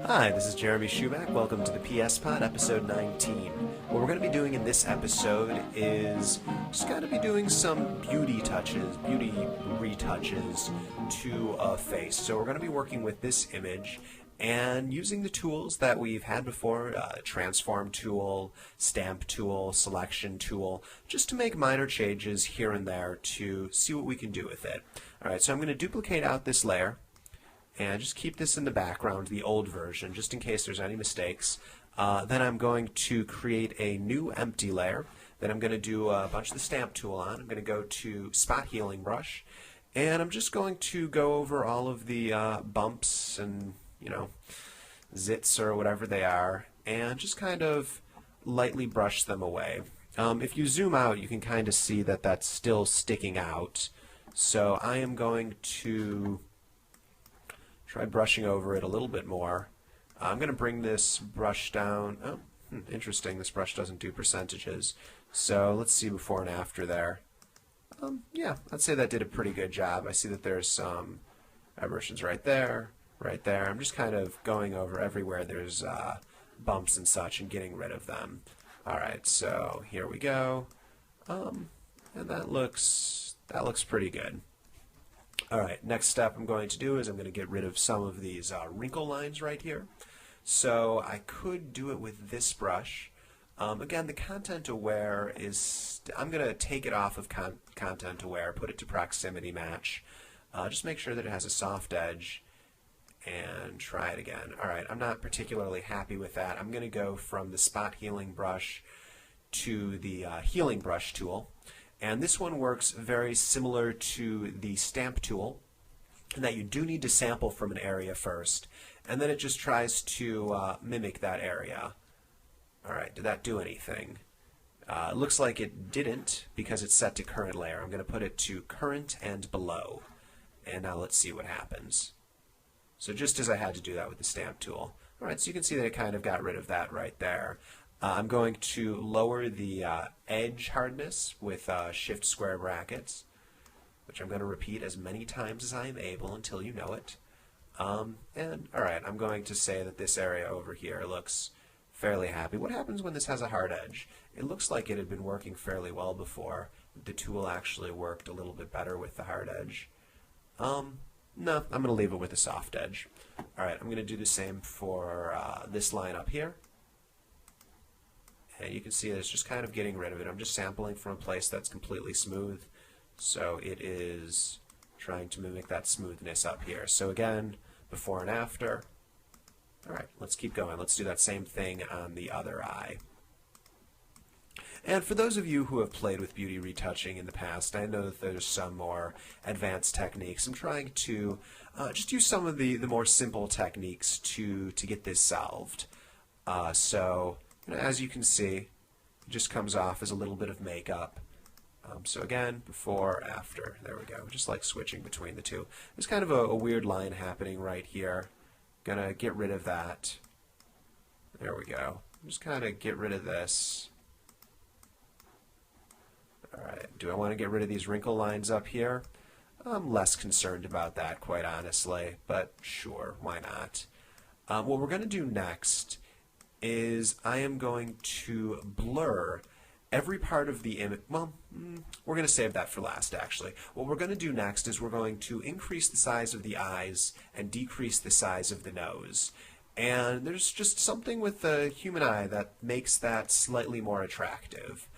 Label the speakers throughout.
Speaker 1: Hi, this is Jeremy Schumack. Welcome to the PS Pod, episode 19. What we're going to be doing in this episode is just going to be doing some beauty retouches to a face. So we're going to be working with this image and using the tools that we've had before, transform tool, stamp tool, selection tool, just to make minor changes here and there to see what we can do with it. Alright, so I'm going to duplicate out this layer and just keep this in the background, the old version, just in case there's any mistakes. Then I'm going to create a new empty layer. Then I'm going to do a bunch of the stamp tool on. I'm going to go to spot healing brush, and I'm just going to go over all of the bumps and, zits or whatever they are, and just kind of lightly brush them away. If you zoom out, you can kind of see that that's still sticking out. So I am going to try brushing over it a little bit more. I'm going to bring this brush down. Oh, interesting. This brush doesn't do percentages. So let's see before and after there. Yeah, I'd say that did a pretty good job. I see that there's some aberrations right there, right there. I'm just kind of going over everywhere there's bumps and such and getting rid of them. Alright, so here we go. And that looks pretty good. Alright, next step I'm going to do is I'm going to get rid of some of these wrinkle lines right here. So I could do it with this brush. Again, the content aware is, I'm going to take it off of content aware, put it to proximity match. Just make sure that it has a soft edge and try it again. Alright, I'm not particularly happy with that. I'm going to go from the spot healing brush to the healing brush tool. And this one works very similar to the stamp tool, in that you do need to sample from an area first, and then it just tries to mimic that area. Alright, did that do anything? It looks like it didn't because it's set to current layer. I'm going to put it to current and below. And now let's see what happens. So just as I had to do that with the stamp tool. Alright, so you can see that it kind of got rid of that right there. I'm going to lower the edge hardness with shift square brackets, which I'm going to repeat as many times as I am able until you know it. And alright, I'm going to say that this area over here looks fairly happy. What happens when this has a hard edge? It looks like it had been working fairly well before. The tool actually worked a little bit better with the hard edge. No, I'm going to leave it with a soft edge. Alright, I'm going to do the same for this line up here. And you can see that it's just kind of getting rid of it. I'm just sampling from a place that's completely smooth. So it is trying to mimic that smoothness up here. So again, before and after. Alright, let's keep going. Let's do that same thing on the other eye. And for those of you who have played with beauty retouching in the past, I know that there's some more advanced techniques. I'm trying to just use some of the more simple techniques to get this solved. As you can see, it just comes off as a little bit of makeup. So again, before, after, there we go. Just like switching between the two. There's kind of a weird line happening right here. Gonna get rid of that. There we go. Just kind of get rid of this. Alright, do I want to get rid of these wrinkle lines up here? I'm less concerned about that, quite honestly, but sure, why not? What we're going to do next is I am going to blur every part of the image. Well, we're going to save that for last, actually. What we're going to do next is we're going to increase the size of the eyes and decrease the size of the nose. And there's just something with the human eye that makes that slightly more attractive.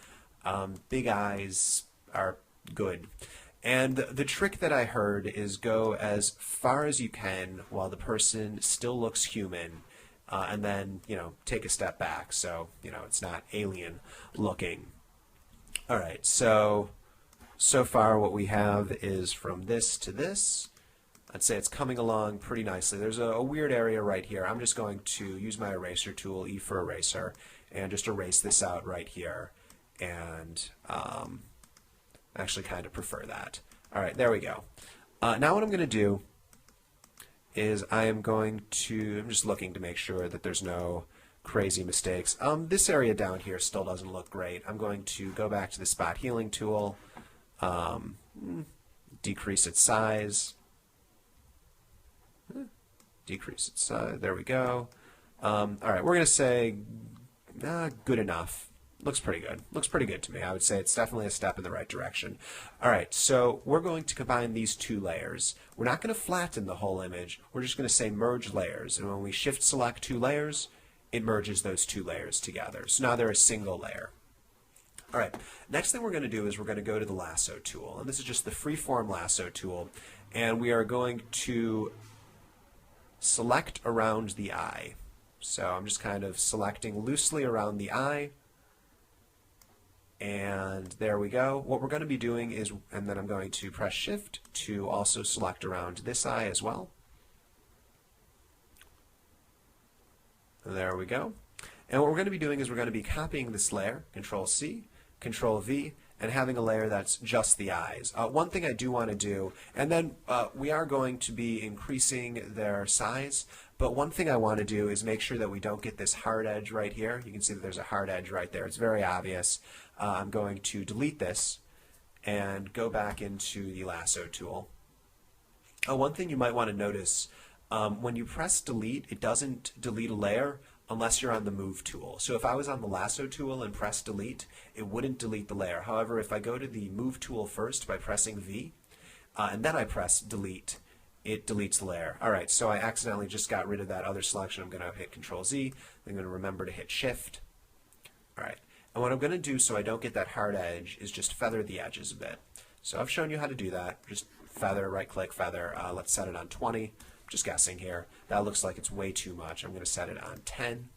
Speaker 1: Big eyes are good. And the trick that I heard is go as far as you can while the person still looks human. And then, take a step back so, it's not alien looking. Alright, so far what we have is from this to this. I'd say it's coming along pretty nicely. There's a weird area right here. I'm just going to use my eraser tool, E for eraser, and just erase this out right here. And I actually kind of prefer that. Alright, there we go. Now what I'm going to do is I'm just looking to make sure that there's no crazy mistakes. This area down here still doesn't look great. I'm going to go back to the spot healing tool, decrease its size, decrease its size. There we go. All right, we're going to say good enough. Looks pretty good. Looks pretty good to me. I would say it's definitely a step in the right direction. All right, so we're going to combine these two layers. We're not going to flatten the whole image. We're just going to say merge layers. And when we shift select two layers, it merges those two layers together. So now they're a single layer. All right, next thing we're going to do is we're going to go to the lasso tool. And this is just the freeform lasso tool. And we are going to select around the eye. So I'm just kind of selecting loosely around the eye. And there we go. What we're going to be doing is, and then I'm going to press Shift to also select around this eye as well. There we go. And what we're going to be doing is we're going to be copying this layer, Control-C, Control-V, and having a layer that's just the eyes. One thing I do want to do, and then we are going to be increasing their size, but one thing I want to do is make sure that we don't get this hard edge right here. You can see that there's a hard edge right there. It's very obvious. I'm going to delete this and go back into the lasso tool. One thing you might want to notice, when you press delete, it doesn't delete a layer unless you're on the move tool. So if I was on the lasso tool and press delete, it wouldn't delete the layer. However, if I go to the move tool first by pressing V, and then I press delete, it deletes the layer. All right, so I accidentally just got rid of that other selection. I'm going to hit Control-Z. I'm going to remember to hit Shift. All right, and what I'm going to do so I don't get that hard edge is just feather the edges a bit. So I've shown you how to do that. Just feather, right-click, feather. Let's set it on 20. Just guessing here. That looks like it's way too much. I'm going to set it on 10.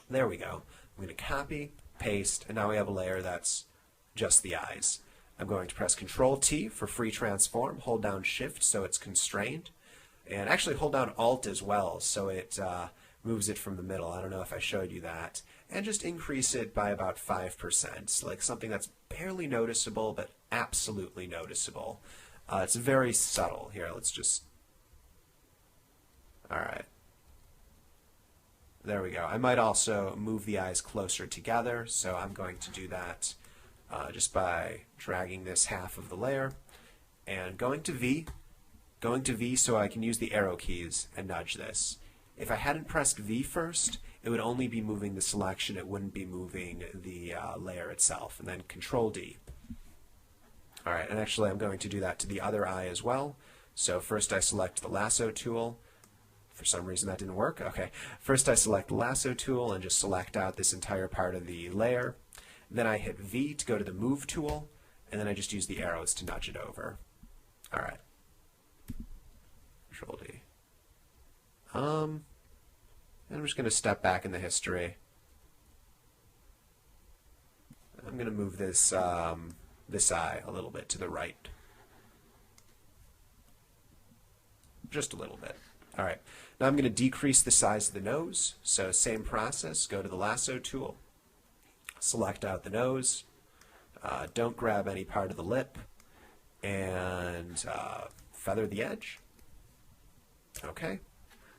Speaker 1: There we go. I'm going to copy, paste, and now we have a layer that's just the eyes. I'm going to press Control-T for free transform, hold down Shift so it's constrained, and actually hold down Alt as well so it moves it from the middle. I don't know if I showed you that. And just increase it by about 5%, like something that's barely noticeable but absolutely noticeable. It's very subtle. Here, let's just... All right. There we go. I might also move the eyes closer together, so I'm going to do that just by dragging this half of the layer and going to V so I can use the arrow keys and nudge this. If I hadn't pressed V first, it would only be moving the selection. It wouldn't be moving the layer itself. And then Control-D. All right, and actually I'm going to do that to the other eye as well. So first I select the lasso tool. For some reason that didn't work. Okay. First I select the lasso tool and just select out this entire part of the layer. Then I hit V to go to the move tool, and then I just use the arrows to nudge it over. All right. Control-D. And I'm just going to step back in the history. I'm going to move this this eye a little bit to the right. Just a little bit. All right, now I'm going to decrease the size of the nose. So same process, go to the lasso tool, select out the nose, don't grab any part of the lip, and feather the edge. Okay,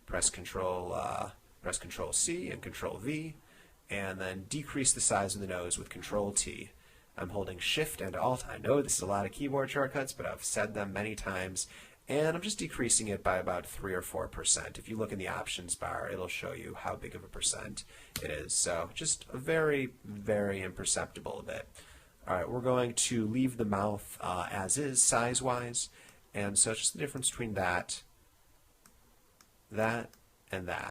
Speaker 1: press Control-C and Control-V, and then decrease the size of the nose with Control-T. I'm holding Shift and Alt. I know this is a lot of keyboard shortcuts, but I've said them many times. And I'm just decreasing it by about 3 or 4%. If you look in the options bar, it'll show you how big of a percent it is. So just a very, very imperceptible bit. All right, we're going to leave the mouth as is, size-wise. And so it's just the difference between that, and that.